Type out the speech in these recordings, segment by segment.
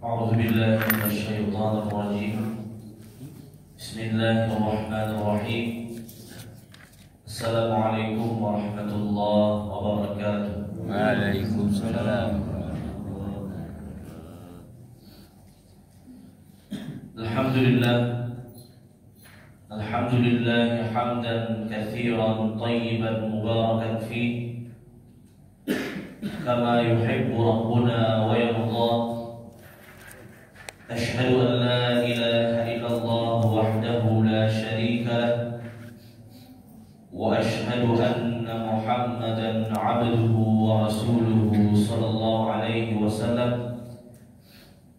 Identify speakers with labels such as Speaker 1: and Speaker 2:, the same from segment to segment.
Speaker 1: أعوذ بالله من الشيطان الرجيم. بسم الله الرحمن الرحيم. السلام عليكم ورحمة الله وبركاته.
Speaker 2: وعليكم السلام.
Speaker 1: الحمد لله الحمد لله حمدا كثيرا طيبا مباركا فيه كما يحب ربنا ويرضى. أشهد أن لا إله إلا الله وحده لا شريك له، وأشهد أن محمدا عبده ورسوله صلى الله عليه وسلم،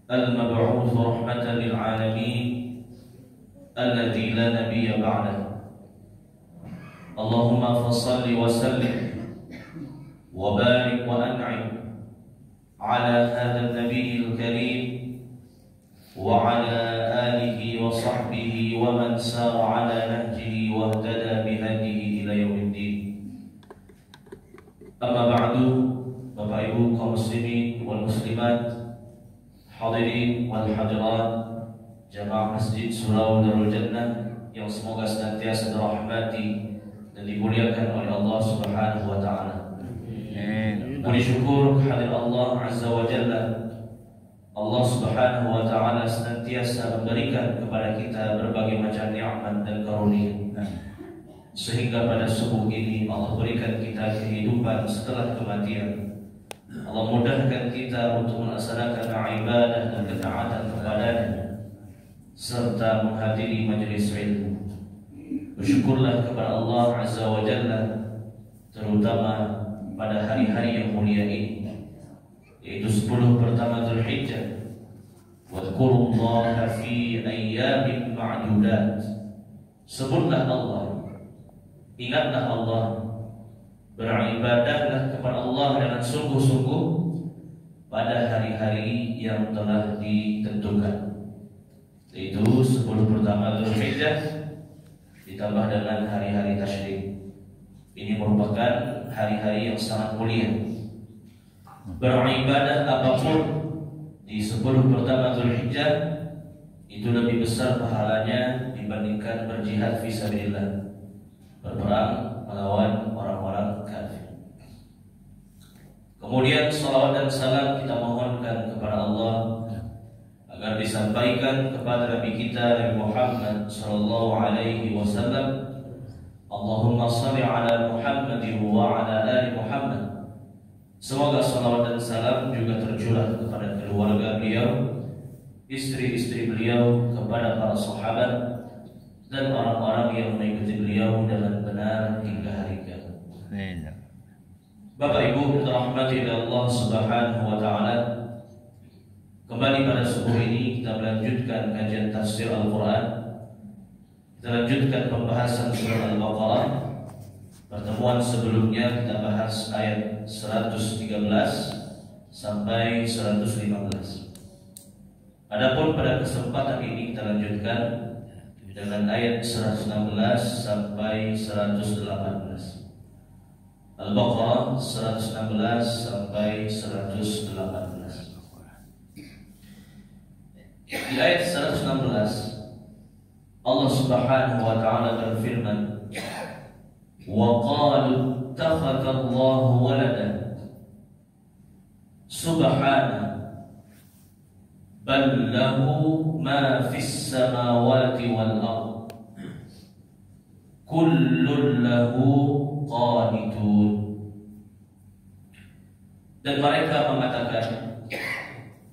Speaker 1: المبعوث رحمة للعالمين الذي لا نبي بعده. اللهم فصل وسلم وبارك وأنعم على هذا النبي الكريم وعلى آله وصحبه ومن سار على نهجه واهتدى بهديه إلى يوم الدين. أما بعد، Bapak Ibu kaum muslimin wal muslimat, hadirin wal hadirat, jamaah Masjid Surau Darul Jannah yang semoga senantiasa dirahmati dan dimuliakan oleh Allah Subhanahu wa taala. Puji syukur kehadirat Allah Azza wa Jalla. Allah Subhanahu wa taala senantiasa memberikan kepada kita berbagai macam nikmat dan karunia, sehingga pada subuh ini Allah berikan kita kehidupan setelah kematian. Allah mudahkan kita untuk melaksanakan ibadah dan ketaatan kepadanya serta menghadiri majelis ilmu. Bersyukurlah kepada Allah Azza wa Jalla, terutama pada hari-hari yang mulia ini, yaitu 10 pertama Dzulhijjah. Wadhkurullaha fi ayyamin ma'dudat. Sebutlah Allah, ingatlah Allah, beribadahlah kepada Allah dengan sungguh-sungguh pada hari-hari yang telah ditentukan, yaitu 10 pertama Dzulhijjah ditambah dengan hari-hari tasyrik. Ini merupakan hari-hari yang sangat mulia. Beribadah apapun di 10 pertama Dzulhijjah itu lebih besar pahalanya dibandingkan berjihad fisabilillah, berperang melawan orang-orang kafir. Kemudian salawat dan salam kita mohonkan kepada Allah agar disampaikan kepada Nabi kita Nabi Muhammad sallallahu alaihi wasallam. Allahumma shalli ala Muhammadin wa ala ali Muhammad. Semoga salawat dan salam juga tercurah kepada keluarga beliau, istri-istri beliau, kepada para sahabat dan orang-orang yang mengikuti beliau dengan benar hingga hari kiamat. Bapak Ibu dirahmati oleh Allah Subhanahu wa taala, kembali pada subuh ini kita melanjutkan kajian tafsir Al-Qur'an. Kita lanjutkan pembahasan surah Al-Baqarah. Pertemuan sebelumnya kita bahas ayat 113 sampai 115. Adapun pada kesempatan ini kita lanjutkan dengan ayat 116 sampai 118. Al-Baqarah 116 sampai 118. Di ayat 116 Allah Subhanahu wa taala berfirman, "Wa qalu ittakhadallahu walada subhana bal lahu ma fis samawati wal ard kullun lahu qanitun." Dan mereka mengatakan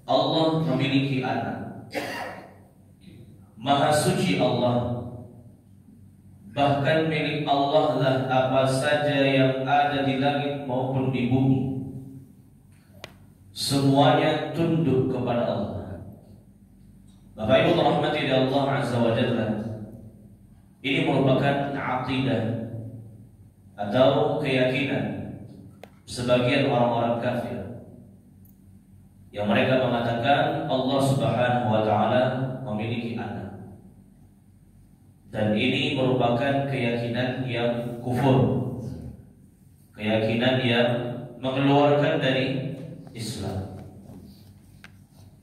Speaker 1: Allah memiliki anak. Maha suci Allah, bahkan milik Allah lah apa saja yang ada di langit maupun di bumi. Semuanya tunduk kepada Allah. Bapak Ibu rahmati Allah Azza wa Jalla, ini merupakan aqidah atau keyakinan sebagian orang-orang kafir yang mereka mengatakan Allah Subhanahu wa taala memiliki anak. Dan ini merupakan keyakinan yang kufur, keyakinan yang mengeluarkan dari Islam.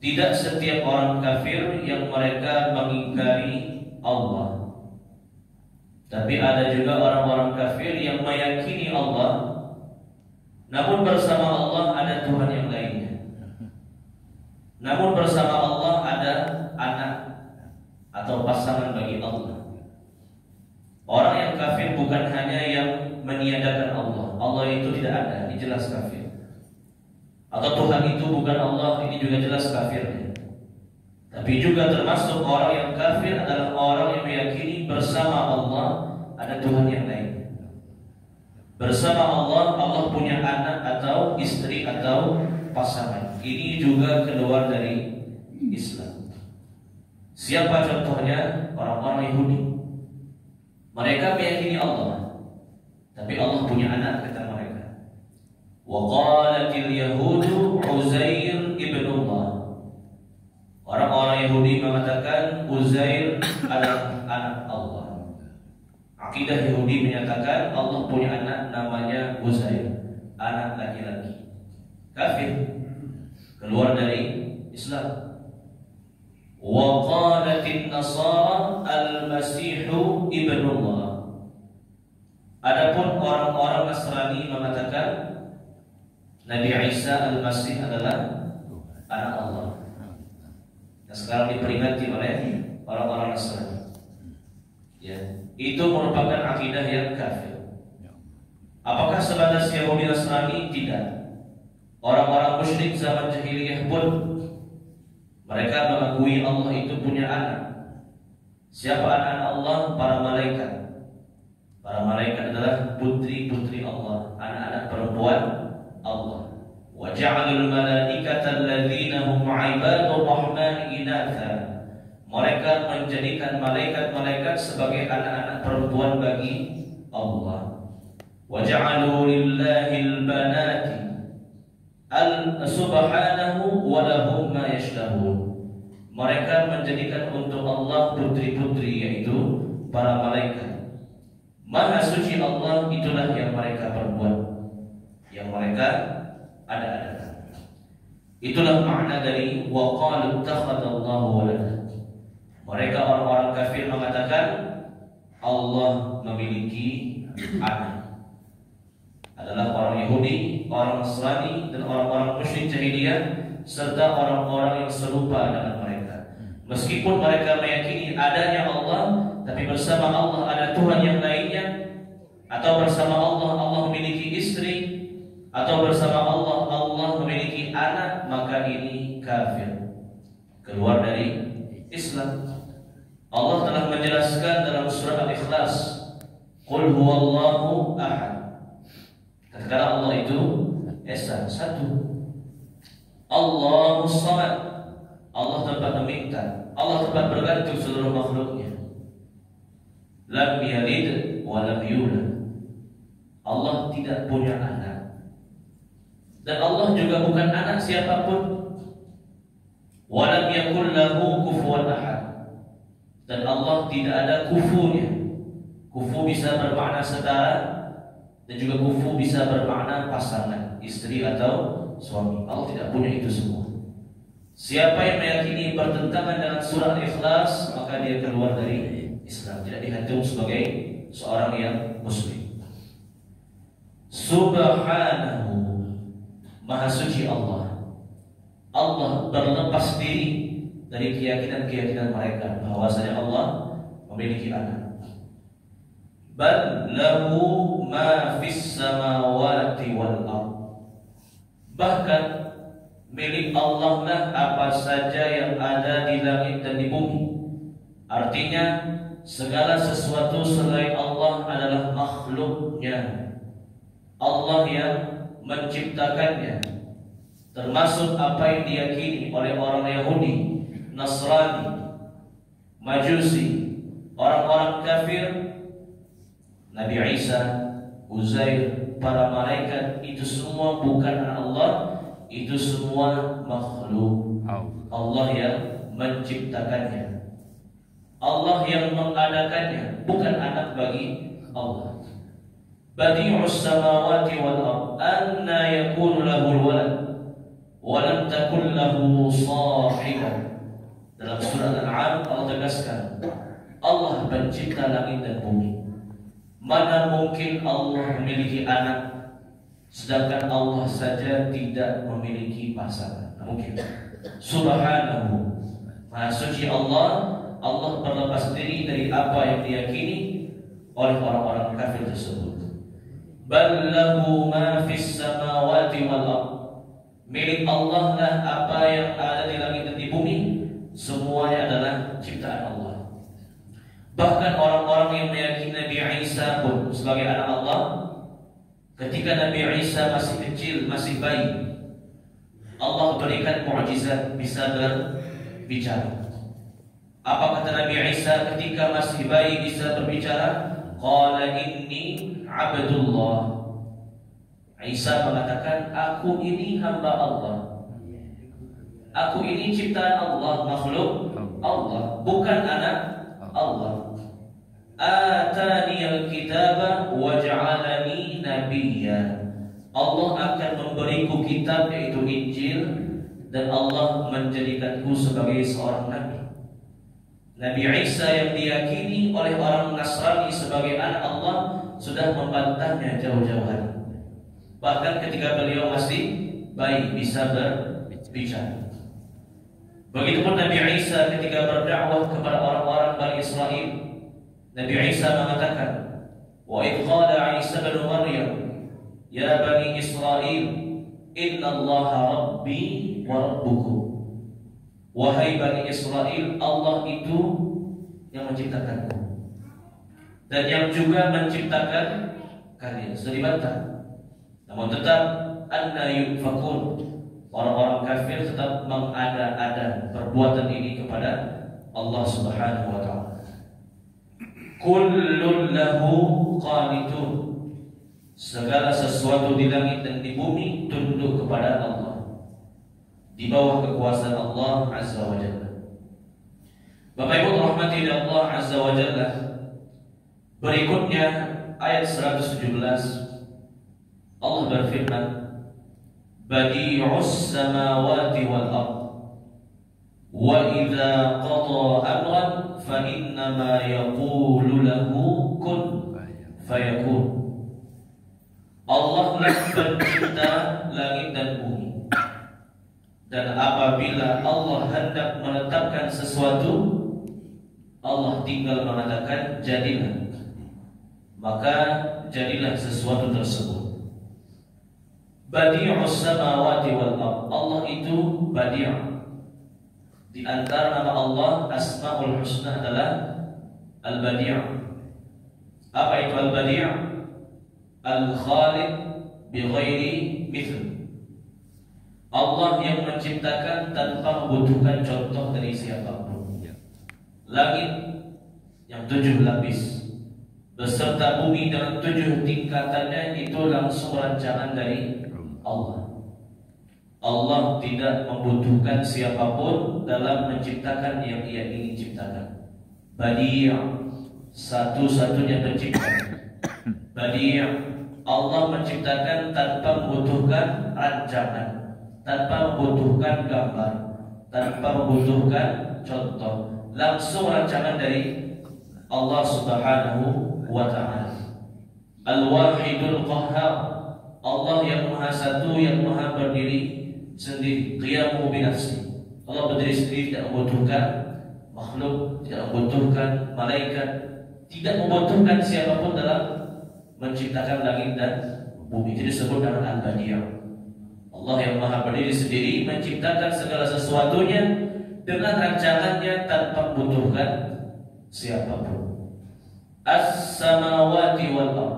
Speaker 1: tidak setiap orang kafir yang mereka mengingkari Allah. Tapi ada juga orang-orang kafir yang meyakini Allah, namun bersama Allah ada Tuhan yang lainnya. Namun bersama Allah ada anak atau pasangan bagi Allah. Orang yang kafir bukan hanya yang meniadakan Allah, Allah itu tidak ada, ini jelas kafir. Atau Tuhan itu bukan Allah, ini juga jelas kafirnya. Tapi juga termasuk orang yang kafir adalah orang yang meyakini bersama Allah ada Tuhan yang lain. Bersama Allah, Allah punya anak atau istri atau pasangan. Ini juga keluar dari Islam. Siapa contohnya? Orang-orang Yahudi. Mereka meyakini Allah, tapi Allah punya anak, kata mereka. Wa qalatil yahudu Uzair ibnullah. Orang-orang Yahudi mengatakan Uzair adalah anak Allah. Akidah Yahudi menyatakan Allah punya anak namanya Uzair, anak laki-laki. Kafir, keluar dari Islam. Wa qalatin nasara al-masihu ibnullah. Adapun orang-orang Nasrani mengatakan Nabi Isa al-Masih adalah anak Allah. Yang sekarang diperingati oleh orang-orang Nasrani. Ya, itu merupakan akidah yang kafir. Apakah sebatas Yahudi Nasrani? Tidak. Orang-orang musyrik zaman jahiliyah pun mereka mengakui Allah itu punya anak. Siapa anak Allah? Para malaikat. Para malaikat adalah putri-putri Allah, anak-anak perempuan Allah. Wa ja'alul malaikata alladzina hum 'ibadur rahmani inatha. Mereka menjadikan malaikat-malaikat sebagai anak-anak perempuan bagi Allah. Wa ja'alu lillahil banati subhanahu wa lahum ma yashtahun. Mereka menjadikan untuk Allah putri-putri, yaitu para malaikat. Maha suci Allah, itulah yang mereka perbuat, yang mereka ada-adakan. Itulah makna dari wa qalu ittakhadallahu walada. Mereka orang-orang kafir mengatakan Allah memiliki anak. Adalah orang Yahudi, orang Nasrani, dan orang-orang musyrik jahiliyah, serta orang-orang yang serupa dengan mereka. Meskipun mereka meyakini adanya Allah, tapi bersama Allah ada Tuhan yang lainnya, atau bersama Allah Allah memiliki istri, atau bersama Allah Allah memiliki anak, maka ini kafir, keluar dari Islam. Allah telah menjelaskan dalam surah Al-Ikhlas, Qul huwallahu ahad. Kata Allah itu Esa, satu. Allahus samad. Allah tempat meminta, Allah tempat bergantung seluruh makhluknya. Lam yalid wa lam yulad. Allah tidak punya anak, dan Allah juga bukan anak siapapun. Wa lam yakul lahu kufuwan ahad. Dan Allah tidak ada kufunya. Kufu bisa bermakna setara, dan juga kufu bisa bermakna pasangan, istri atau suami. Allah tidak punya itu semua. Siapa yang meyakini bertentangan dengan surah Al-Ikhlas, maka dia keluar dari Islam, tidak dihitung sebagai seorang yang muslim. Subhanahu, maha suci Allah. Allah berlepas diri dari keyakinan-keyakinan mereka bahwasanya Allah memiliki anak. Bal lahu ma fis samawati wal ardh. Bahkan milik Allah lah apa saja yang ada di langit dan di bumi. Artinya segala sesuatu selain Allah adalah makhluknya. Allah yang menciptakannya. Termasuk apa yang diyakini oleh orang Yahudi, Nasrani, Majusi, orang-orang kafir, Nabi Isa, Uzair, para malaikat, itu semua bukan Allah, itu semua makhluk. Allah yang menciptakannya, Allah yang mengadakannya, bukan anak bagi Allah. Badi'us samawati wal ardh, anna yakunu lahul walad wa lam takul lahu sahibah. Dalam surah Al-An'am Allah tegaskan, Allah pencipta langit dan bumi. Mana mungkin Allah memiliki anak sedangkan Allah saja tidak memiliki pasangan? Mungkin. Subhanahu, Maha suci Allah. Allah berlepas diri dari apa yang diyakini oleh orang-orang kafir tersebut. Bal lahu ma fis samawati wal ardh. Milik Allah lah apa yang ada di langit dan di bumi. Semuanya adalah ciptaan Allah. Bahkan orang-orang yang meyakini Nabi Isa pun sebagai anak Allah, ketika Nabi Isa masih kecil, masih bayi, Allah berikan mukjizat bisa berbicara. Apa kata Nabi Isa ketika masih bayi bisa berbicara? Qala inni abdullah. Isa mengatakan, aku ini hamba Allah. Aku ini ciptaan Allah, makhluk Allah, bukan anak Allah. Atani al-kitaba wa ja'alani nabiyya. Allah akan memberiku kitab yaitu Injil, dan Allah menjadikanku sebagai seorang nabi. Nabi Isa yang diyakini oleh orang Nasrani sebagai anak Allah sudah membantahnya jauh-jauh hari. Bahkan ketika beliau masih bayi bisa berbicara. Begitupun Nabi Isa ketika berdakwah kepada orang-orang Bani Israel, Nabi Isa mengatakan, wa idh qala Isa bin Maryam, ya Bani Israel, inna Allaha Rabbi wa Rabbukum. Wahai Bani Israel, Allah itu yang menciptakanmu dan yang juga menciptakan kalian. Sudah dibantah, namun tetap anna yufakun. Orang-orang kafir tetap mengada-ada perbuatan ini kepada Allah Subhanahu wa ta'ala. Kullun lahu qanitun. Segala sesuatu di langit dan di bumi tunduk kepada Allah, di bawah kekuasaan Allah Azza wa Jalla. Bapak Ibu rahmati Allah Azza wa Jalla, berikutnya ayat 117 Allah berfirman, Badi'us samawati wal ardh wa idza qada amran fa innama yaqulu lahu kun fayakun. Allah lah pencipta langit dan bumi, dan apabila Allah hendak menetapkan sesuatu, Allah tinggal mengatakan jadilah, maka jadilah sesuatu tersebut. Badi'us samawati wal ardh. Allah itu Badi'. Di antara nama Allah Asmaul Husna adalah Al-Badi'. Apa itu Al-Badi'? Al-Khaliq bi ghairi mithl. Allah yang menciptakan tanpa membutuhkan contoh dari siapapun. Langit yang 7 lapis beserta bumi dengan 7 tingkatannya itu langsung rancangan dari Allah. Allah tidak membutuhkan siapapun dalam menciptakan yang Ia ingin ciptakan. Badi', satu-satunya pencipta. Badi', Allah menciptakan tanpa membutuhkan rancangan, tanpa membutuhkan gambar, tanpa membutuhkan contoh. Langsung rancangan dari Allah Subhanahu wa ta'ala. Al-Wahidul Qahhar. Allah yang maha satu, yang maha berdiri sendiri. Qiyamu binafsi. Allah berdiri sendiri, tidak membutuhkan makhluk, tidak membutuhkan malaikat, tidak membutuhkan siapapun dalam menciptakan langit dan bumi. Jadi disebut dengan Al-Badi'. Allah yang maha berdiri sendiri menciptakan segala sesuatunya dengan rancangannya tanpa membutuhkan siapapun. As-samawati wal ardh.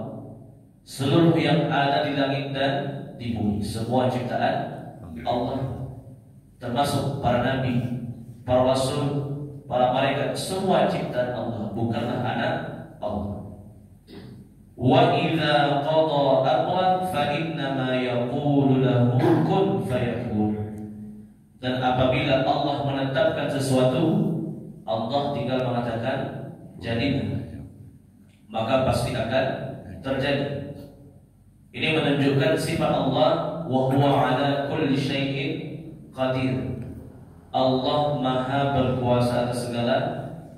Speaker 1: Seluruh yang ada di langit dan di bumi, semua ciptaan Allah, termasuk para nabi, para rasul, para malaikat, semua ciptaan Allah, bukanlah anak Allah. Wa idza qada amran fa innama yaqulu lahu kun fayakun. Dan apabila Allah menetapkan sesuatu, Allah tinggal mengatakan jadilah, maka pasti akan terjadi. Ini menunjukkan sifat Allah wa huwa ala kulli syai'in Qadir. Allah Maha berkuasa atas segala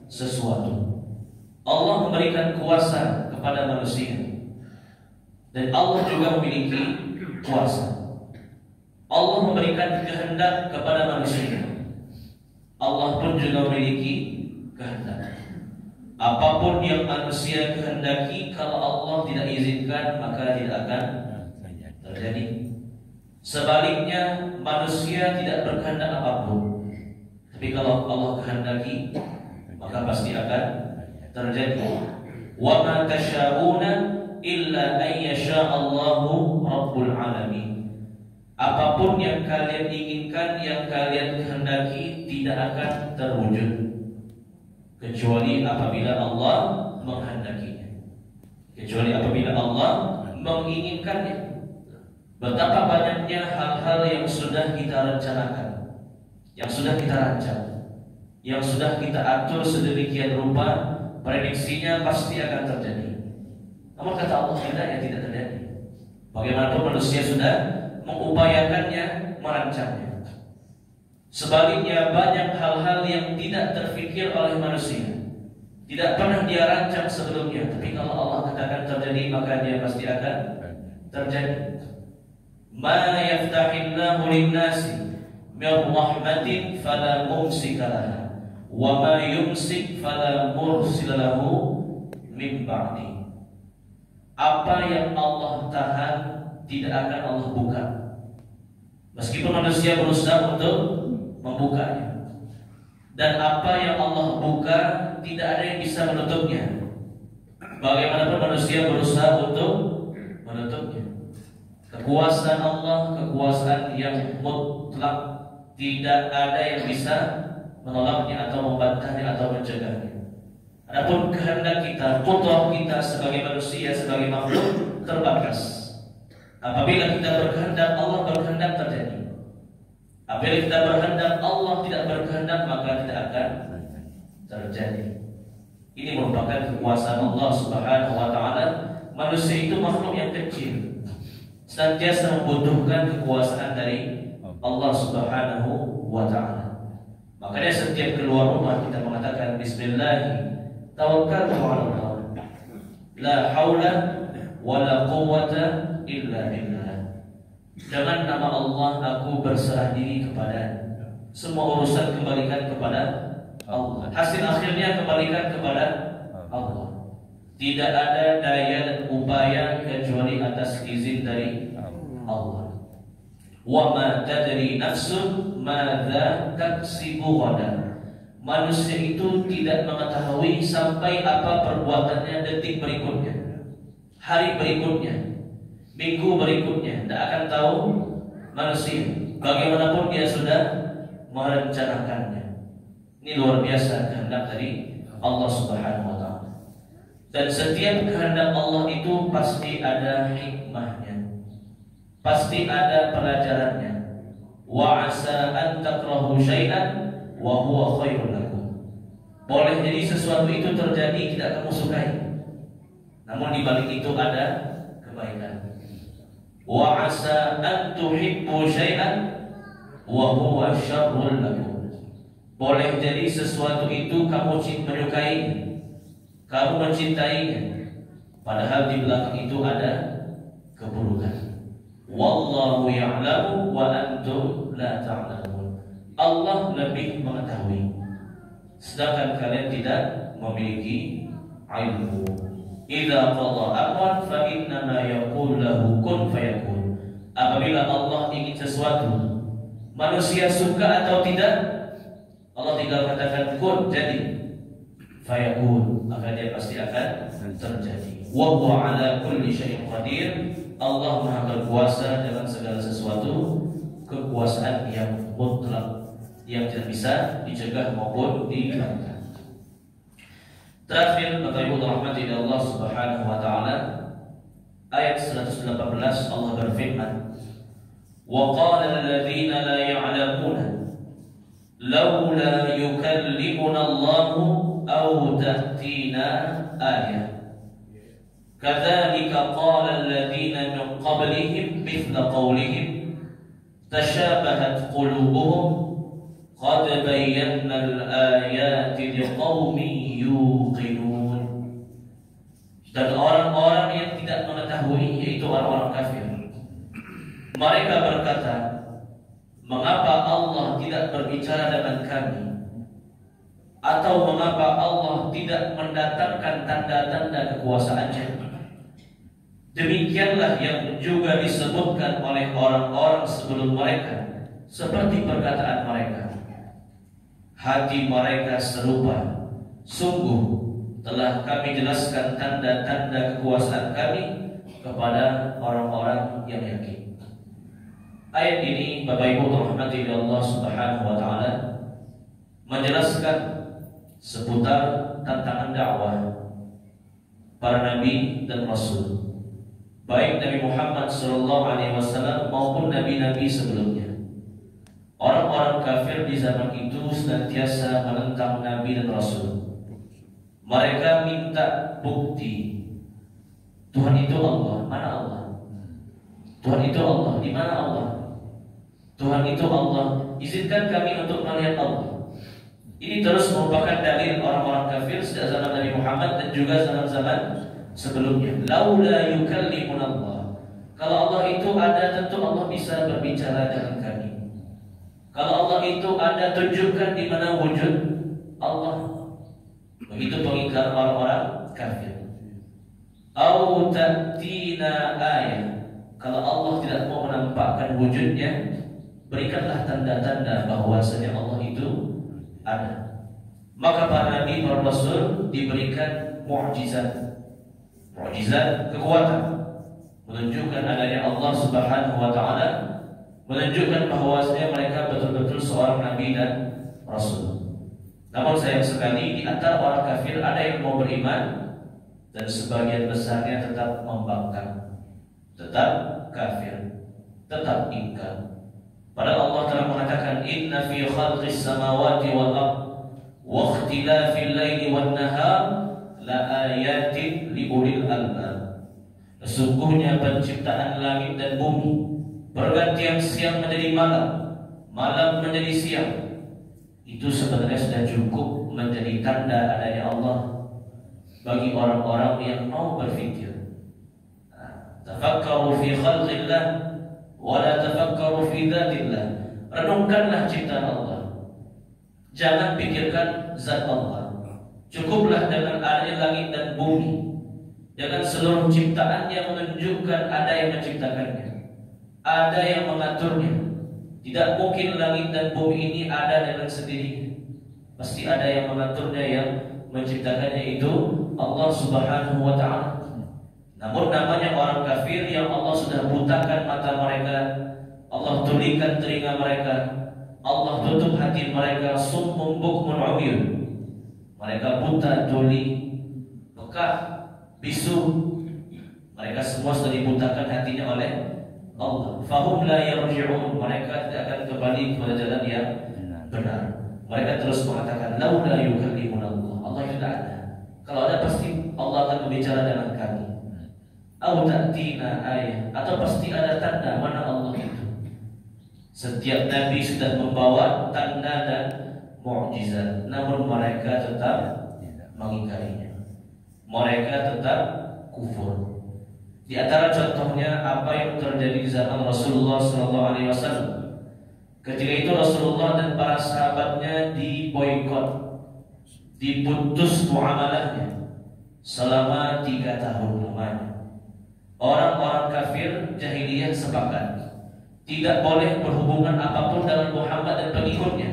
Speaker 1: sesuatu. Allah memberikan kuasa kepada manusia, dan Allah juga memiliki kuasa. Allah memberikan kehendak kepada manusia. Allah pun juga memiliki kehendak. Apapun yang manusia kehendaki, kalau Allah tidak izinkan, maka tidak akan terjadi. Sebaliknya, manusia tidak berkehendak apapun, tapi kalau Allah kehendaki, maka pasti akan terjadi. Wa ma tasyauna illa an yasha'allahu rabbul alamin. Apapun yang kalian inginkan, yang kalian kehendaki, tidak akan terwujud kecuali apabila Allah menghendakinya, kecuali apabila Allah menginginkannya. Betapa banyaknya hal-hal yang sudah kita rencanakan, yang sudah kita rancang, yang sudah kita atur sedemikian rupa, prediksinya pasti akan terjadi. Namun kata Allah tidak, ya tidak terjadi. Bagaimanapun manusia sudah mengupayakannya, merancangnya. Sebaliknya, banyak hal-hal yang tidak terfikir oleh manusia, tidak pernah dia rancang sebelumnya, tapi kalau Allah katakan terjadi, maka dia pasti akan terjadi. Ma yaftahillahu lin-nasi min rahmatin fala mumsika laha wa ma yumsik fala mursila lahu min ba'di. Apa yang Allah tahan tidak akan Allah buka, meskipun manusia berusaha untuk membukanya. Dan apa yang Allah buka, tidak ada yang bisa menutupnya, bagaimanapun manusia berusaha untuk menutupnya. Kekuasaan Allah, kekuasaan yang mutlak, tidak ada yang bisa menolaknya atau membantahnya atau mencegahnya. Adapun kehendak kita, qudrah kita sebagai manusia, sebagai makhluk terbatas. Apabila kita berkehendak, Allah berkehendak terjadi. Apabila kita berkehendak, Allah tidak berkehendak, maka tidak akan terjadi. Ini merupakan kekuasaan Allah Subhanahu wa taala. Manusia itu makhluk yang kecil, senantiasa membutuhkan kekuasaan dari Allah Subhanahu wa taala. Makanya setiap keluar rumah kita mengatakan bismillah, tawakkaltu 'ala Allah. La haula wala quwwata illa billah. Dengan nama Allah aku berserah diri kepada, semua urusan kembalikan kepada Allah. Hasil akhirnya kembalikan kepada Allah. Tidak ada daya dan upaya kecuali atas izin dari Allah. Wa ma tadri nafsun madza taksibu ghadan. Manusia itu tidak mengetahui sampai apa perbuatannya detik berikutnya, hari berikutnya, minggu berikutnya. Tidak akan tahu manusia, bagaimanapun dia sudah merencanakannya. Ini luar biasa kehendak dari Allah Subhanahu wa taala. Dan setiap kehendak Allah itu pasti ada hikmahnya, pasti ada pelajarannya. Wa asa an takrahu syai'an wa huwa khairun lakum. Boleh jadi sesuatu itu terjadi tidak kamu sukai, namun di balik itu ada kebaikan. Wa asa an tuhibbu syai'an wa huwa syarrun lakum. Boleh jadi sesuatu itu kamu menyukai, kamu mencintainya, padahal di belakang itu ada keburukan. Wallahu ya'lamu wa antum la ta'lamun. Allah lebih mengetahui, sedangkan kalian tidak memiliki ilmu. Idza qada amran fa inna ma yaqul lahu kun fayakun. Apabila Allah ingin sesuatu, manusia suka atau tidak, Allah tinggal katakan kun, jadi, fayakun, maka dia pasti akan terjadi. Wa huwa ala kulli syai'in qadir. Allah Maha berkuasa dalam segala sesuatu, kekuasaan yang mutlak, yang tidak bisa dicegah maupun dihilangkan. Terakhir, Bapak Ibu rahmati Allah Subhanahu wa taala, ayat 118 Allah berfirman, "Wa qala alladziina la ya'lamuuna laula yukallimuna Allahu aw ta'tina ayah. Kadzalika qala alladziina min qablihim mithla qawlihim tashabahat qulubuhum qad bayyana al-ayati liqaumin yuqinun. Dan orang-orang yang tidak mengetahui, yaitu orang-orang kafir, mereka berkata, mengapa Allah tidak berbicara dengan kami? Atau mengapa Allah tidak mendatangkan tanda-tanda kekuasaannya? Demikianlah yang juga disebutkan oleh orang-orang sebelum mereka, seperti perkataan mereka, hati mereka serupa, sungguh telah kami jelaskan tanda-tanda kekuasaan kami kepada orang-orang yang yakin. Ayat ini, Bapak Ibu rahmati Allah Subhanahu wa taala, menjelaskan seputar tantangan dakwah para nabi dan rasul, baik Nabi Muhammad SAW maupun nabi-nabi sebelumnya. Orang-orang kafir di zaman itu senantiasa menentang nabi dan rasul. Mereka minta bukti. Tuhan itu Allah, mana Allah? Tuhan itu Allah, di mana Allah? Tuhan itu Allah, izinkan kami untuk melihat Allah. Ini terus merupakan dalil orang-orang kafir sejak zaman Nabi Muhammad dan juga zaman-zaman sebelumnya. Laula yukallimuna Allah. Kalau Allah itu ada, tentu Allah bisa berbicara dengan kami. Kalau Allah itu ada, tunjukkan di mana wujud Allah. Begitu pengingkar orang-orang kafir. Au ta'tina ayat. Kalau Allah tidak mau menampakkan wujudnya, berikanlah tanda-tanda bahwasanya Allah itu ada. Maka para nabi, para rasul diberikan mukjizat, kekuatan, menunjukkan adanya Allah Subhanahu wa taala, menunjukkan bahwasanya mereka betul-betul seorang nabi dan rasul. Namun sayang sekali di antara orang kafir ada yang mau beriman dan sebagian besarnya tetap membangkang, tetap kafir, tetap ingkar. Padahal Allah telah mengatakan, inna fi khalqis samawati wal ard wa ikhtilafil laili wan nahar la ayatin li ulil albab. Sesungguhnya penciptaan langit dan bumi, pergantian siang menjadi malam, malam menjadi siang, itu sebenarnya sudah cukup menjadi tanda adanya Allah bagi orang-orang yang mau berfikir. Tafakkaru fi khalqillah wa la tafakkaru fi dzatillah. Renungkanlah ciptaan Allah, jangan pikirkan zat Allah. Cukuplah dengan adanya langit dan bumi, dengan seluruh ciptaan yang menunjukkan ada yang menciptakannya, ada yang mengaturnya. Tidak mungkin langit dan bumi ini ada dengan sendirinya. Pasti ada yang mengaturnya, yang menciptakannya itu Allah Subhanahu wa ta'ala. Namun namanya orang kafir yang Allah sudah butakan mata mereka, Allah tulikan telinga mereka, Allah tutup hati mereka, summun bukmun umyun. Mereka buta, tuli, pekah, bisu. Mereka semua sudah dibutakan hatinya oleh Allah. Fahum la yarji'un. Mereka tidak akan kembali kepada jalan yang benar. Mereka terus mengatakan, laula yukallimuna Allah. Allah itu tidak ada. Kalau ada pasti Allah akan berbicara dengan kami. Au ta'tina ayat, atau pasti ada tanda mana Allah itu. Setiap nabi sudah membawa tanda dan mukjizat, namun mereka tetap mengingkarinya. Mereka tetap kufur. Di antara contohnya apa yang terjadi di zaman Rasulullah SAW. Ketika itu Rasulullah dan para sahabatnya diboikot, diputus muamalahnya selama 3 tahun lamanya. Orang-orang kafir jahiliyah sepakat tidak boleh berhubungan apapun dengan Muhammad dan pengikutnya,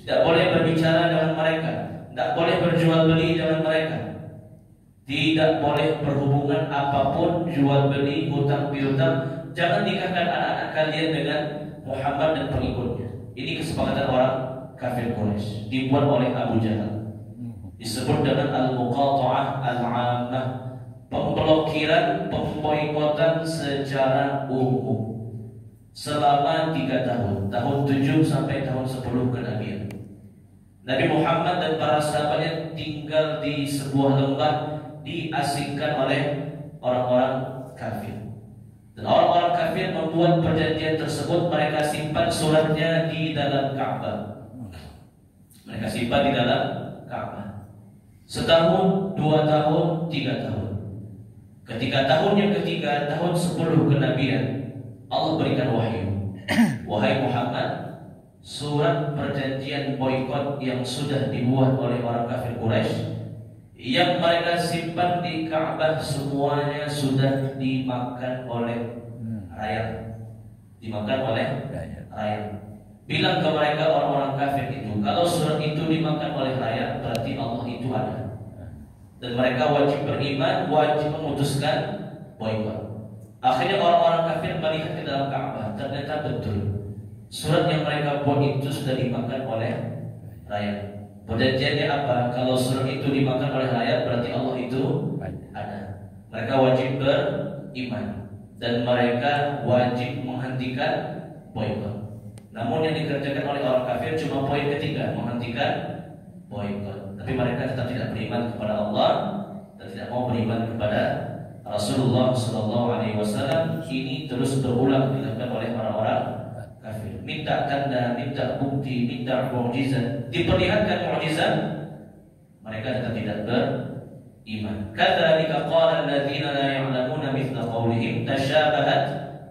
Speaker 1: tidak boleh berbicara dengan mereka, tidak boleh berjual beli dengan mereka, tidak boleh berhubungan apapun, jual beli, hutang piutang. Jangan nikahkan anak-anak kalian dengan Muhammad dan pengikutnya. Ini kesepakatan orang kafir Quraisy, dibuat oleh Abu Jahal. Disebut dengan al-muqata'ah al-'ammah, pemblokiran, pemboikotan secara umum selama 3 tahun, tahun 7 sampai tahun 10 kenabian. Nabi Muhammad dan para sahabatnya tinggal di sebuah lembah, diasingkan oleh orang-orang kafir. Dan orang-orang kafir kafir membuat perjanjian tersebut, mereka simpan suratnya di dalam Ka'bah. Mereka simpan di dalam Ka'bah. Setahun, 2 tahun, 3 tahun. Ketika tahun yang ketiga, tahun 10 kenabian, Allah berikan wahyu. Wahai Muhammad, surat perjanjian boikot yang sudah dibuat oleh orang kafir Quraisy yang mereka simpan di Ka'bah semuanya sudah dimakan oleh rakyat. Dimakan oleh rakyat. Bilang ke mereka orang-orang kafir itu, kalau surat itu dimakan oleh rakyat, berarti Allah itu ada. Dan mereka wajib beriman, wajib memutuskan boikot. Akhirnya orang-orang kafir melihat ke dalam Ka'bah, ternyata betul surat yang mereka buat itu sudah dimakan oleh rakyat. Perjanjiannya apa? Kalau surat itu dimakan oleh rakyat, berarti Allah itu ada. Mereka wajib beriman dan mereka wajib menghentikan boikot. Namun yang dikerjakan oleh orang kafir cuma poin ketiga, menghentikan boikot. Tapi mereka tetap tidak beriman kepada Allah dan tidak mau beriman kepada Rasulullah SAW. Ini terus berulang dilakukan oleh orang-orang kafir. Minta tanda, minta bukti, minta mukjizat, diperlihatkan mukjizat, mereka tetap tidak beriman. Kadzalika qala alladziina la ya'lamuuna mithla qaulihim tashabahat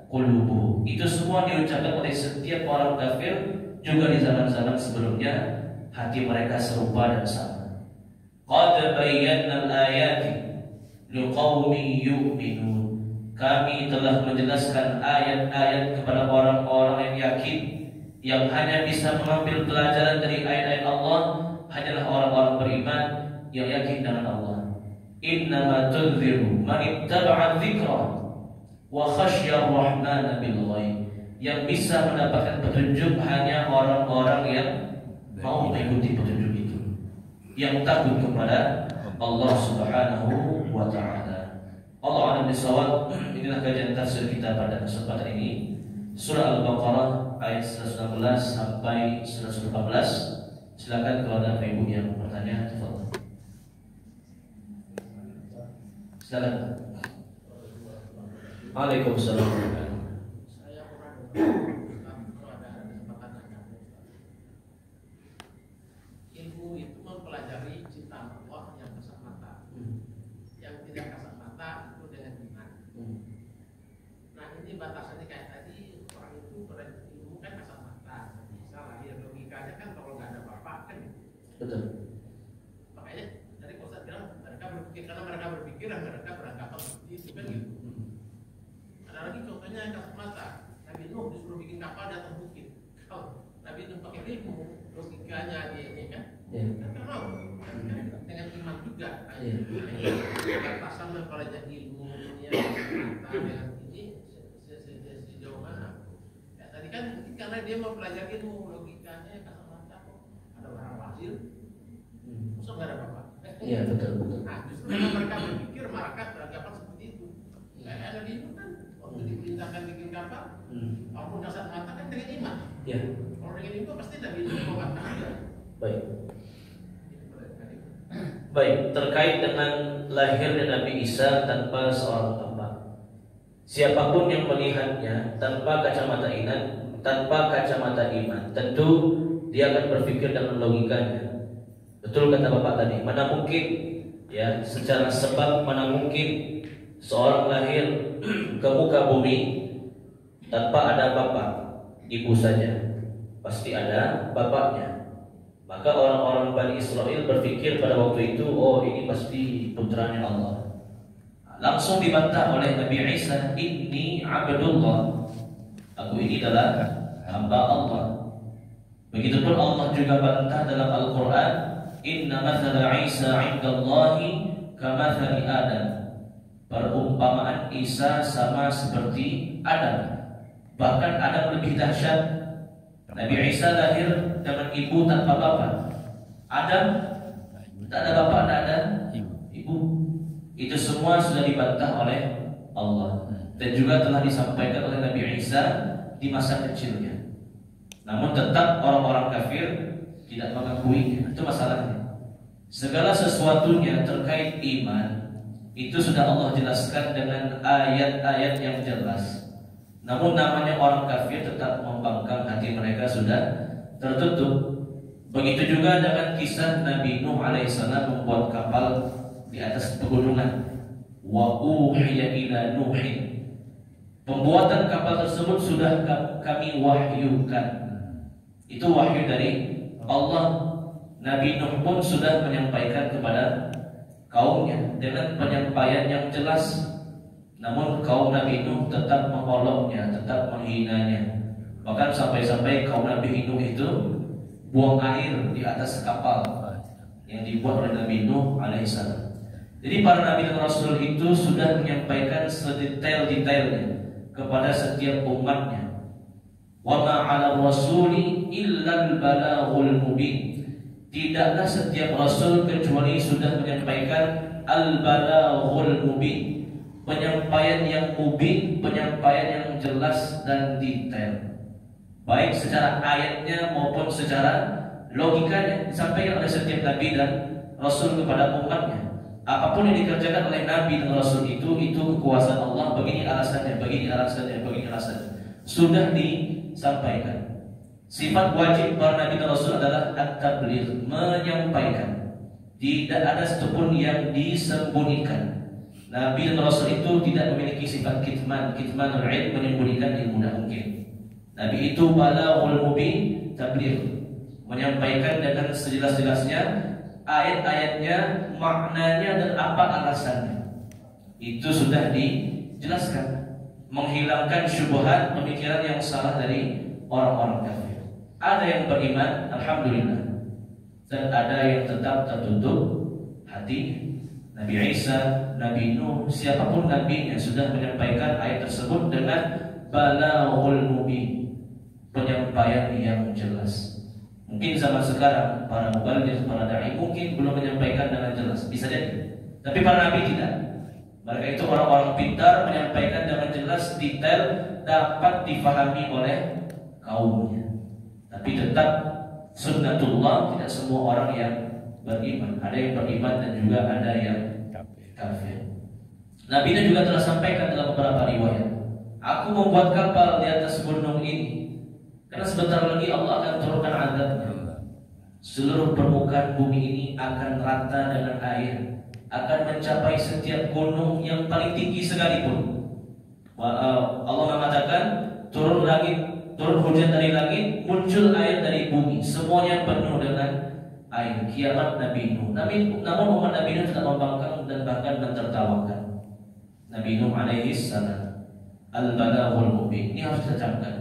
Speaker 1: qulubuhum. Itu semua diucapkan oleh setiap orang kafir juga di zaman-zaman sebelumnya, hati mereka serupa dan sama. Qad bayyana al-ayati liqaumin yu'minun. Kami telah menjelaskan ayat-ayat kepada orang-orang yang yakin, yang hanya bisa mengambil pelajaran dari ayat-ayat Allah hanyalah orang-orang beriman yang yakin dengan Allah. Innama tunziru man ittaba'a dzikra wa khasya ar-rahmana bil ghaib. Yang bisa mendapatkan petunjuk hanya orang-orang yang mau mengikuti petunjuk itu, yang takut kepada Allah Subhanahu wa taala. Allah a'lam bishawab. Inilah kajian tafsir kita pada kesempatan ini. Surah Al-Baqarah ayat 116 sampai 114. Silakan kalau ada ibu yang bertanya, tafadhol. Silakan. Waalaikumsalam.
Speaker 3: Saya pernah kalau ada kesempatan ilmu itu mempelajari cinta Allah yang kasat mata, yang tidak kasat mata itu dengan iman. Nah ini batasannya kayak tadi, orang itu ilmu kan kasat mata, bisa lahir logikanya kan kalau nggak ada bapak kan.
Speaker 1: Betul.
Speaker 3: Makanya tadi Ustaz bilang mereka berpikir, karena mereka berpikir dan mereka beranggapan seperti itu kan gitu. Ada lagi contohnya yang kasat mata. Nabi Nuh disuruh bikin kapal di atas bukit. Kalau Nabi Nuh pakai ilmu, logikanya dia ini kan, kan mau dengan iman juga. Batasan mempelajari ilmu dunia mata dengan ini sejauh mana? Ya tadi kan karena dia mau pelajari ilmu logikanya kasat mata kok ada orang wajib, masa nggak ada apa-apa?
Speaker 1: Iya betul.
Speaker 3: Nah justru memang mereka berpikir markas beranggapan seperti itu. Kayak Nabi Nuh kan waktu diperintahkan bikin kapal, walaupun kasat mata kan dengan iman.
Speaker 1: Ya.
Speaker 3: Kalau dengan iman pasti Nabi Nuh mau katakan.
Speaker 1: Baik. Baik, terkait dengan lahirnya Nabi Isa tanpa seorang bapak. Siapapun yang melihatnya tanpa kacamata iman, tentu dia akan berpikir dengan logikanya. Betul kata Bapak tadi, mana mungkin ya secara sebab, mana mungkin seorang lahir ke muka bumi tanpa ada bapak, ibu saja, pasti ada bapaknya. Maka orang-orang Bani Israel berpikir pada waktu itu, oh ini pasti putranya Allah. Langsung dibantah oleh Nabi Isa, inni abdullah, aku ini adalah hamba Allah. Begitupun Allah juga bantah dalam Al-Quran, inna mathala Isa 'indallahi kamathali Adam. Perumpamaan Isa sama seperti Adam. Bahkan Adam lebih dahsyat. Nabi Isa lahir dengan ibu tanpa bapak. Adam tak ada bapak, tak ada ibu. Itu semua sudah dibantah oleh Allah dan juga telah disampaikan oleh Nabi Isa di masa kecilnya. Namun tetap orang-orang kafir tidak mengakuinya. Itu masalahnya. Segala sesuatunya terkait iman itu sudah Allah jelaskan dengan ayat-ayat yang jelas. Namun namanya orang kafir tetap membangkang, hati mereka sudah tertutup. Begitu juga dengan kisah Nabi Nuh alaihissalam membuat kapal di atas pegunungan. Wa uhiya ila Nuhin. Pembuatan kapal tersebut sudah kami wahyukan. Itu wahyu dari Allah. Nabi Nuh pun sudah menyampaikan kepada kaumnya dengan penyampaian yang jelas. Namun kaum Nabi Nuh tetap mengoloknya, tetap menghinanya. Bahkan sampai-sampai kaum Nabi Nuh itu buang air di atas kapal yang dibuat oleh Nabi Nuh alaihissalam. Jadi para Nabi dan Rasul itu sudah menyampaikan sedetail-detailnya kepada setiap umatnya. Wa ma 'ala rasuli illa al-balaghul mubin. Tidaklah setiap rasul kecuali sudah menyampaikan al-balaghul mubin, penyampaian yang mubin, penyampaian yang jelas dan detail, baik secara ayatnya maupun secara logikanya disampaikan oleh setiap nabi dan rasul kepada umatnya. Apapun yang dikerjakan oleh nabi dan rasul itu kekuasaan Allah, begini alasannya, begini alasannya, begini alasannya, sudah disampaikan. Sifat wajib para nabi dan rasul adalah at-tabligh, menyampaikan. Tidak ada satupun yang disembunyikan. Nabi dan rasul itu tidak memiliki sifat kitmanul ilm, menyembunyikan ilmu, tidak mungkin. Nabi itu balaghul mubin, tabligh, menyampaikan dengan sejelas-jelasnya ayat-ayatnya, maknanya dan apa alasannya. Itu sudah dijelaskan, menghilangkan syubhat, pemikiran yang salah dari orang-orang kafir. Ada yang beriman, alhamdulillah, dan ada yang tetap tertutup hati. Nabi Isa, Nabi Nuh, siapapun nabi yang sudah menyampaikan ayat tersebut dengan balaghul mubin, penyampaian yang jelas. Mungkin zaman sekarang para mubaligh, para dai mungkin belum menyampaikan dengan jelas, bisa jadi. Tapi para nabi tidak. Mereka itu orang-orang pintar, menyampaikan dengan jelas, detail, dapat difahami oleh kaumnya. Tapi tetap sunnatullah, tidak semua orang yang beriman. Ada yang beriman dan juga ada yang kafir. Nabi juga telah sampaikan dalam beberapa riwayat, aku membuat kapal di atas gunung ini karena sebentar lagi Allah akan turunkan azabnya. Seluruh permukaan bumi ini akan rata dengan air, akan mencapai setiap gunung yang paling tinggi sekalipun. Allah mengatakan turun hujan dari langit, muncul air dari bumi, semuanya penuh dengan air. Kiamat Nabi Nuh. Namun umat Nabi Nuh tidak membangkang dan bahkan mentertawakan. Nabi Nuh alaihi salam, al-balaghul mubin. Ini harus kita camkan.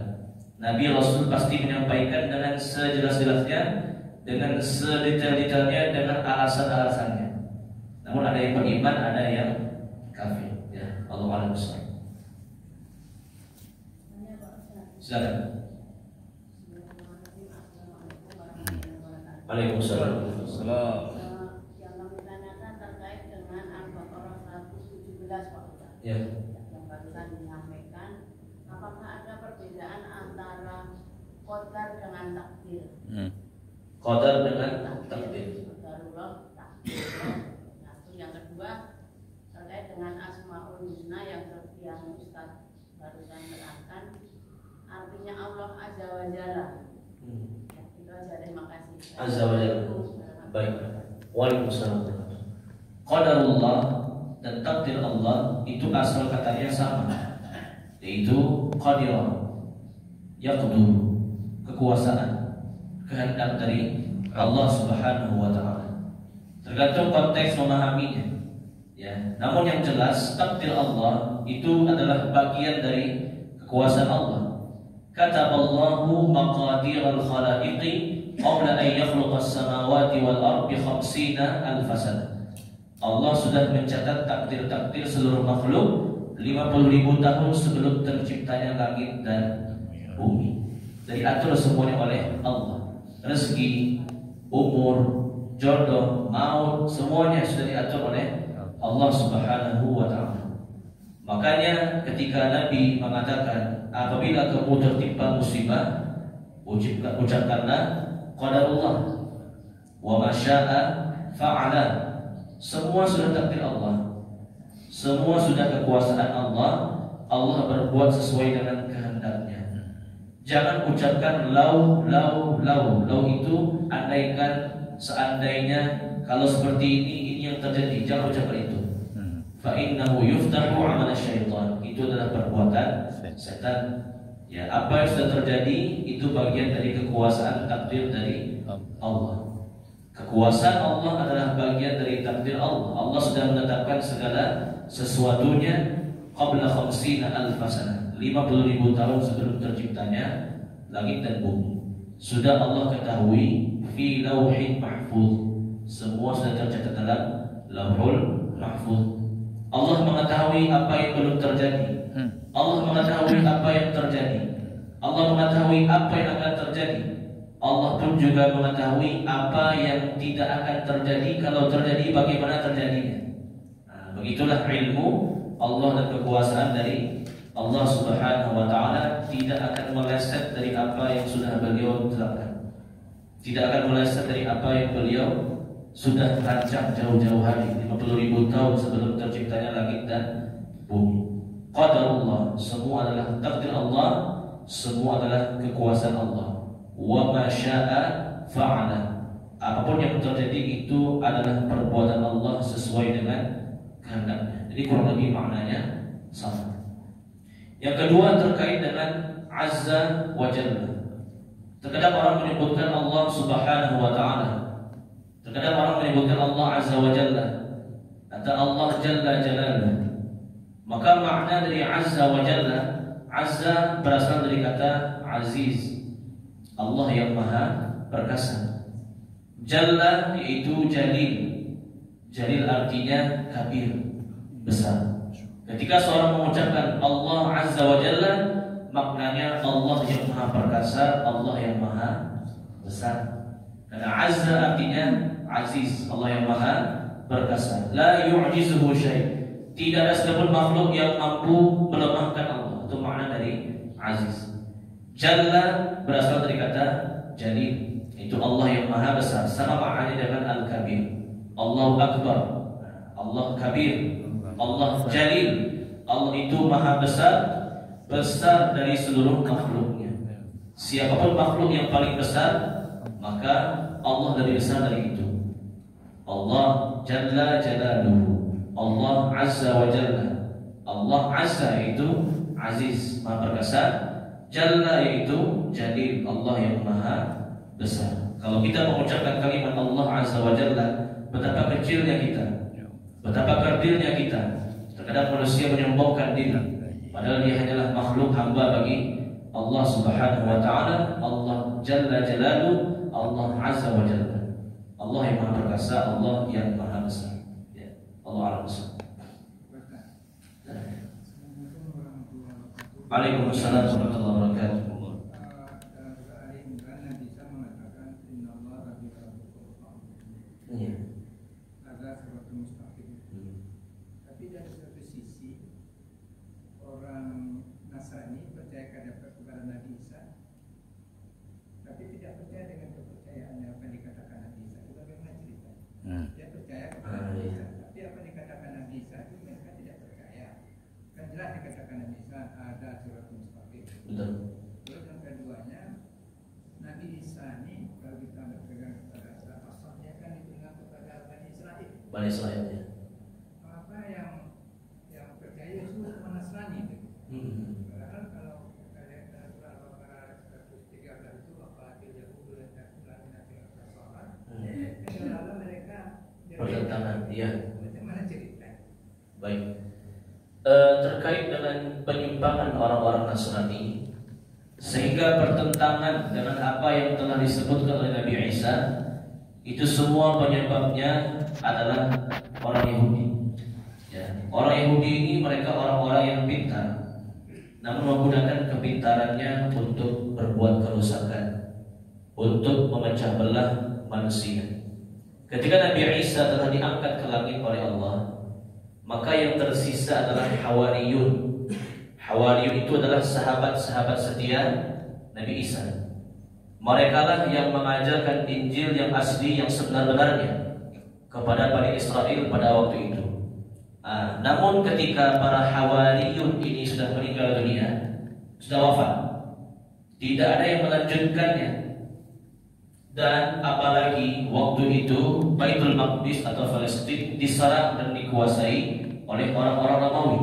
Speaker 1: Nabi Rasul pasti menyampaikan dengan sejelas-jelasnya, dengan sedetail-detailnya, dengan alasan-alasannya. Namun ada yang beriman, ada yang kafir. Ya, Allah a'lam bishawab. Silakan. Waalaikumsalam.
Speaker 4: Yang kami tanyakan terkait dengan Al-Baqarah 117 Pak Ustaz.
Speaker 1: Ya.
Speaker 4: Yang barusan disampaikan, apakah ada perbedaan antara qadar dengan takdir?
Speaker 1: Qadar dengan takdir.
Speaker 4: Qadarullah, takdir. Satu, yang kedua terkait dengan Asmaul Husna yang Ustaz barusan terangkan, artinya Allah Azza wa Jalla. Ya, itu aja, terima kasih.
Speaker 1: Azza wa Jalla. Baik. Waalaikumsalam. Qadarullah dan takdir Allah itu asal katanya sama, yaitu qadira, yaqdur, kekuasaan, kehendak dari Allah Subhanahu wa taala. Tergantung konteks memahaminya. Ya, namun yang jelas takdir Allah itu adalah bagian dari kekuasaan Allah. Kataballahu maqadiral khalaiqi qabla an yakhluqa as-samawati wal ardi 50,000 sana. Allah sudah mencatat takdir-takdir seluruh makhluk 50.000 tahun sebelum terciptanya langit dan bumi. Jadi atur semuanya oleh Allah. Rezeki, umur, jodoh, maut, semuanya sudah diatur oleh Allah Subhanahu wa taala. Makanya ketika Nabi mengatakan, apabila kamu tertimpa musibah, ucapkanlah qadarullah wa ma syaa fa'ala. Semua sudah takdir Allah, semua sudah kekuasaan Allah. Allah berbuat sesuai dengan kehendaknya. Jangan ucapkan lau itu andaikan, seandainya, kalau seperti ini yang terjadi. Jangan ucapkan itu. Fa innahu yuftahu amal syaitan. Itu adalah perbuatan setan. Ya, apa yang sudah terjadi itu bagian dari kekuasaan takdir dari Allah. Kekuasaan Allah adalah bagian dari takdir Allah. Allah sudah menetapkan segala sesuatunya qabla 50.000 sana, 50.000 tahun sebelum terciptanya langit dan bumi. Sudah Allah ketahui fi lauhin mahfuz. Semua sudah tercatat dalam lauhul mahfuz. Allah mengetahui apa yang belum terjadi. Allah mengetahui apa yang terjadi. Allah mengetahui apa yang akan terjadi. Allah pun juga mengetahui apa yang tidak akan terjadi. Kalau terjadi, bagaimana terjadinya. Nah, begitulah ilmu Allah dan kekuasaan dari Allah Subhanahu wa Ta'ala. Tidak akan meleset dari apa yang sudah beliau tetapkan. Tidak akan meleset dari apa yang beliau sudah rancang jauh-jauh hari, 50.000 tahun sebelum terciptanya langit dan bumi. Qadarullah, semua adalah takdir Allah, semua adalah kekuasaan Allah. Wa ma syaa fa'ala. Apapun yang terjadi itu adalah perbuatan Allah sesuai dengan kehendaknya. Jadi kurang lebih maknanya sama. Yang kedua terkait dengan Azza wa Jalla. Terkadang orang menyebutkan Allah Subhanahu wa Ta'ala. Terkadang orang menyebutkan Allah Azza wa Jalla atau Allah Jalla Jalaluhu. Maka makna dari Azza wa Jalla, Azza berasal dari kata Aziz, Allah yang maha perkasa. Jalla yaitu Jalil. Jalil artinya kabir, besar. Ketika seorang mengucapkan Allah Azza wa Jalla, maknanya Allah yang maha perkasa, Allah yang maha besar. Karena Azza artinya Aziz, Allah yang maha perkasa. La yu'jizuhu syai'. Tidak ada sedikitpun makhluk yang mampu melemahkan Allah. Itu makna dari Aziz. Jalla berasal dari kata Jalil, itu Allah yang maha besar. Sama maknanya dengan Al-Kabir. Allahu Akbar, Allah Kabir, Allah Jalil. Allah itu maha besar, besar dari seluruh makhluknya. Siapapun makhluk yang paling besar, maka Allah lebih besar dari itu. Allah Jalla Jalaluhu, Allah Azza wa Jalla. Allah Azza itu Aziz, maha perkasa. Jalla yaitu Jalil, Allah yang maha besar. Kalau kita mengucapkan kalimat Allah Azza wa Jalla, betapa kecilnya kita, betapa kerdilnya kita. Terkadang manusia menyombongkan diri, padahal dia hanyalah makhluk hamba bagi Allah Subhanahu wa Ta'ala. Allah Jalla Jalaluhu, Allah Azza wa Jalla, Allah yang maha perkasa, Allah yang maha besar. Ya, Allah Al-Besar. Waalaikumsalam warahmatullahi wabarakatuh. Iya.
Speaker 5: Tapi dari satu sisi orang Nasrani percaya kepada Nabi Isa, tapi tidak percaya dengan kepercayaannya apa yang dikatakan Nabi Isa. Itu bagaimana ceritanya? Dia percaya kepada Nabi Isa, tapi apa yang dikatakan Nabi Isa itu mereka tidak percaya. Kan jelas dikatakan Nabi Isa ada surat mustaqim.
Speaker 1: Betul.
Speaker 5: Terus yang keduanya, Nabi Isa ini kalau kita berpegang kepada asal-asalnya kan dipegang kepada Bani Israel.
Speaker 1: Bani Israel ya.
Speaker 5: Apa yang percaya itu cuma Nasrani itu. Padahal kalau kita lihat dalam surah Al-Baqarah 113 itu apa dia kumpul dan sholat. Lalu mereka
Speaker 1: Pertentangan, iya.
Speaker 5: Bagaimana cerita?
Speaker 1: Baik. Terkait dengan penyimpangan orang-orang Nasrani, sehingga pertentangan dengan apa yang telah disebutkan oleh Nabi Isa, itu semua penyebabnya adalah orang Yahudi. Ya, orang Yahudi ini mereka orang-orang yang pintar, namun menggunakan kepintarannya untuk berbuat kerusakan, untuk memecah belah manusia. Ketika Nabi Isa telah diangkat ke langit oleh Allah, maka yang tersisa adalah Hawariyun. Hawariyun itu adalah sahabat-sahabat setia Nabi Isa. Mereka lah yang mengajarkan Injil yang asli, yang sebenar-benarnya kepada Bani Israel pada waktu itu. Namun ketika para Hawariyun ini sudah meninggal dunia, sudah wafat, tidak ada yang melanjutkannya. Dan apalagi waktu itu Baitul Maqdis atau Palestina diserang dan dikuasai oleh orang-orang Romawi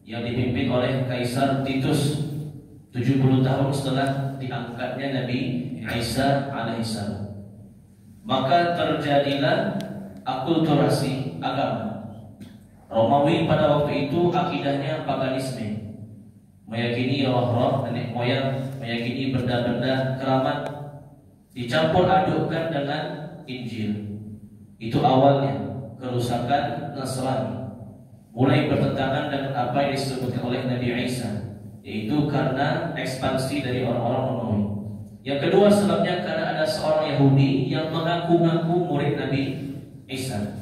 Speaker 1: yang dipimpin oleh Kaisar Titus 70 tahun setelah diangkatnya Nabi Isa alaihissalam. Maka terjadilah akulturasi agama. Romawi pada waktu itu akidahnya paganisme, meyakini roh-roh nenek moyang, meyakini benda-benda keramat, dicampur adukkan dengan Injil. Itu awalnya kerusakan Nasrani, mulai bertentangan dengan apa yang disebutkan oleh Nabi Isa, yaitu karena ekspansi dari orang-orang Romawi. Yang kedua sebabnya karena ada seorang Yahudi yang mengaku-ngaku murid Nabi Isa.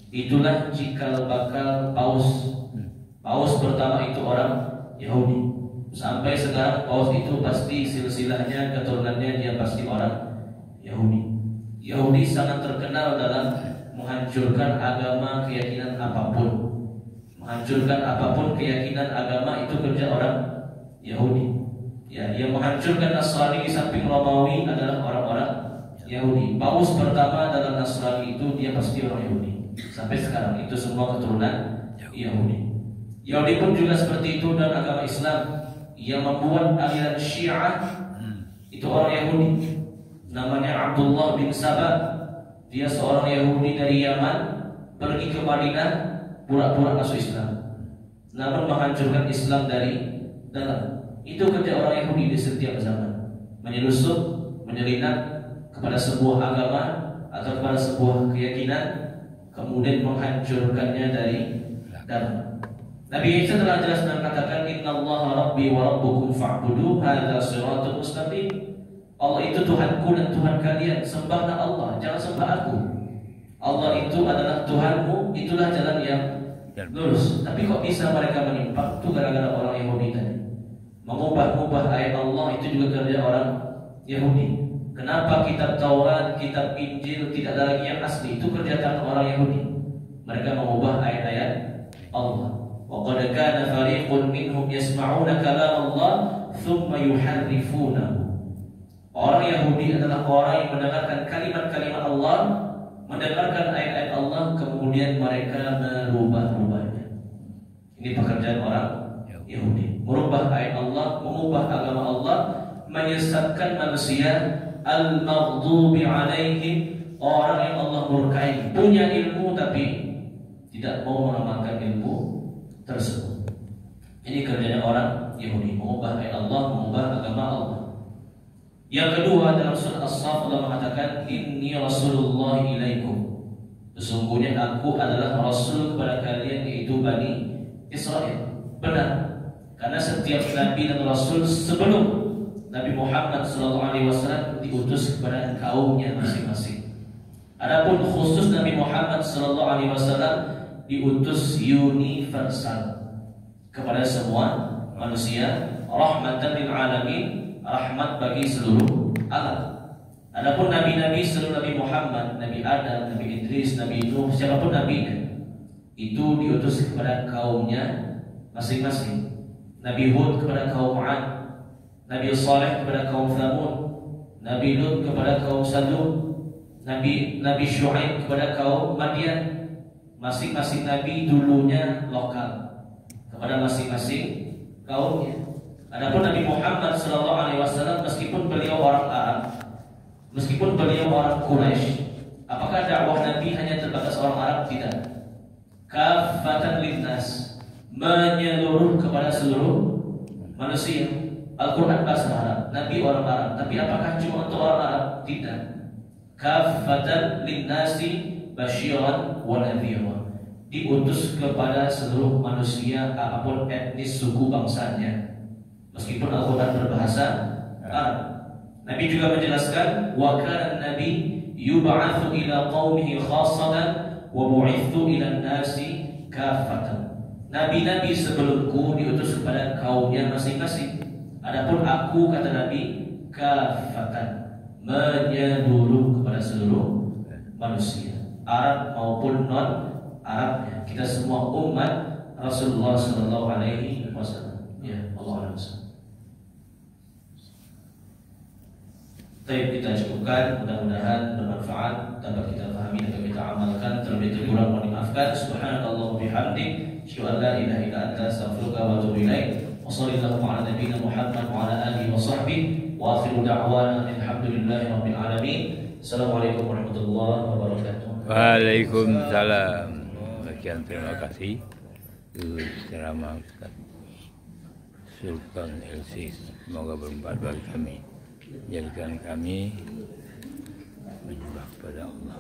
Speaker 1: Itulah cikal bakal paus. Paus pertama itu orang Yahudi. Sampai sekarang paus itu pasti silsilahnya, keturunannya dia pasti orang Yahudi. Yahudi sangat terkenal dalam menghancurkan agama, keyakinan apapun. Menghancurkan apapun keyakinan agama itu kerja orang Yahudi. Ya, yang menghancurkan Nasrani di samping Romawi adalah orang-orang Yahudi. Paus pertama dalam Nasrani itu dia pasti orang Yahudi. Sampai sekarang itu semua keturunan Yahudi. Yahudi pun juga seperti itu dan agama Islam yang membuat aliran Syiah itu orang Yahudi. Namanya Abdullah bin Sabah. Dia seorang Yahudi dari Yaman, pergi ke Madinah pura-pura masuk Islam, namun menghancurkan Islam dari dalam. Itu kerja orang Yahudi di setiap zaman, menyelusup, menyelinap kepada sebuah agama atau kepada sebuah keyakinan, kemudian menghancurkannya dari dalam. Nabi Isa telah jelas dan katakan, Innallaha Rabbi wa Rabbukum fa'budu hadza shiratul mustaqim. Allah itu Tuhanku dan Tuhan kalian, sembahlah Allah, jangan sembah aku. Allah itu adalah Tuhanmu, itulah jalan yang lurus. Tapi kok bisa mereka menyimpang? Itu gara-gara orang Yahudi tadi. Mengubah-ubah ayat Allah itu juga kerja orang Yahudi. Kenapa kitab Taurat, kitab Injil tidak ada lagi yang asli? Itu kerja tangan orang Yahudi. Mereka mengubah ayat-ayat Allah. Wa qad kana fariqun minhum yasma'una kalam Allah thumma yuharrifunahu. Orang Yahudi adalah orang yang mendengarkan kalimat-kalimat Allah, mendengarkan ayat-ayat Allah, kemudian mereka merubah-rubahnya. Ini pekerjaan orang Yahudi, merubah ayat Allah, mengubah agama Allah, menyesatkan manusia. Al-maghdubi alaihim, orang yang Allah murkai, punya ilmu tapi tidak mau mengamalkan ilmu tersebut. Ini kerjanya orang Yahudi, mengubah ayat Allah, mengubah agama Allah. Yang kedua, dalam surah As-Saff Allah mengatakan, Inni Rasulullah ilaikum, sesungguhnya aku adalah Rasul kepada kalian, yaitu Bani Israel. Benar, karena setiap Nabi dan Rasul sebelum Nabi Muhammad SAW diutus kepada kaumnya masing-masing. Adapun khusus Nabi Muhammad SAW diutus universal kepada semua manusia, rahmatan lil alamin, rahmat bagi seluruh alam. Adapun nabi-nabi seluruh Nabi Muhammad, Nabi Adam, Nabi Idris, Nabi Nuh, siapapun nabinya, itu diutus kepada kaumnya masing-masing. Nabi Hud kepada kaum 'Ad, Nabi Saleh kepada kaum Thamud, Nabi Lut kepada kaum Sadum, Nabi Syuaib kepada kaum Madian. Masing-masing nabi dulunya lokal kepada masing-masing kaumnya. Adapun Nabi Muhammad SAW, meskipun beliau orang Arab, meskipun beliau orang Quraisy, apakah dakwah Nabi hanya terbatas orang Arab? Tidak. Kafatan linnas, menyeluruh kepada seluruh manusia. Al-Quran bahasa Arab, Nabi orang Arab, tapi apakah cuma untuk orang Arab? Tidak. Kafatan linnasi basyiran wa nadhira, diutus kepada seluruh manusia apapun etnis suku bangsanya. Meskipun Al-Quran berbahasa Arab. Nabi juga menjelaskan, wa kana nabi yub'atsu ila qaumihi khassatan wa bu'itsu ila nasi kafatan. Nabi-nabi sebelumku diutus kepada kaumnya masing-masing. Adapun aku, kata Nabi, kafatan, menyeluruh kepada seluruh manusia, Arab maupun non Arab, kita semua umat Rasulullah Sallallahu Alaihi Wasallam. Ya, Allah Akbar. Baik, kita cukupkan, mudah-mudahan bermanfaat, dapat kita pahami, dapat kita amalkan. Terlebih kurang mohon dimaafkan. Subhanallah wa bihamdik, asyhadu an la ilaha illa anta, astaghfiruka wa atubu ilaik. Wa sallallahu ala nabiyyina Muhammad wa ala alihi wa sahbihi wa akhiru da'wana alhamdulillahi rabbil alamin. Assalamualaikum warahmatullahi wabarakatuh.
Speaker 2: Waalaikumsalam. Sekian terima kasih ceramah Ustaz Sultan LC. Semoga bermanfaat bagi kami. Jadikan kami menyembah kepada Allah.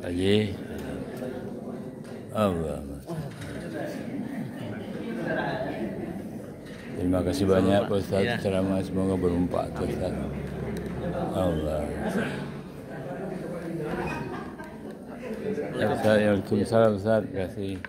Speaker 2: Lagi Allah. Terima kasih banyak Pak Ustaz ceramah, semoga bermanfaat Ustaz. Allah. Waalaikumsalam Ustaz, terima kasih.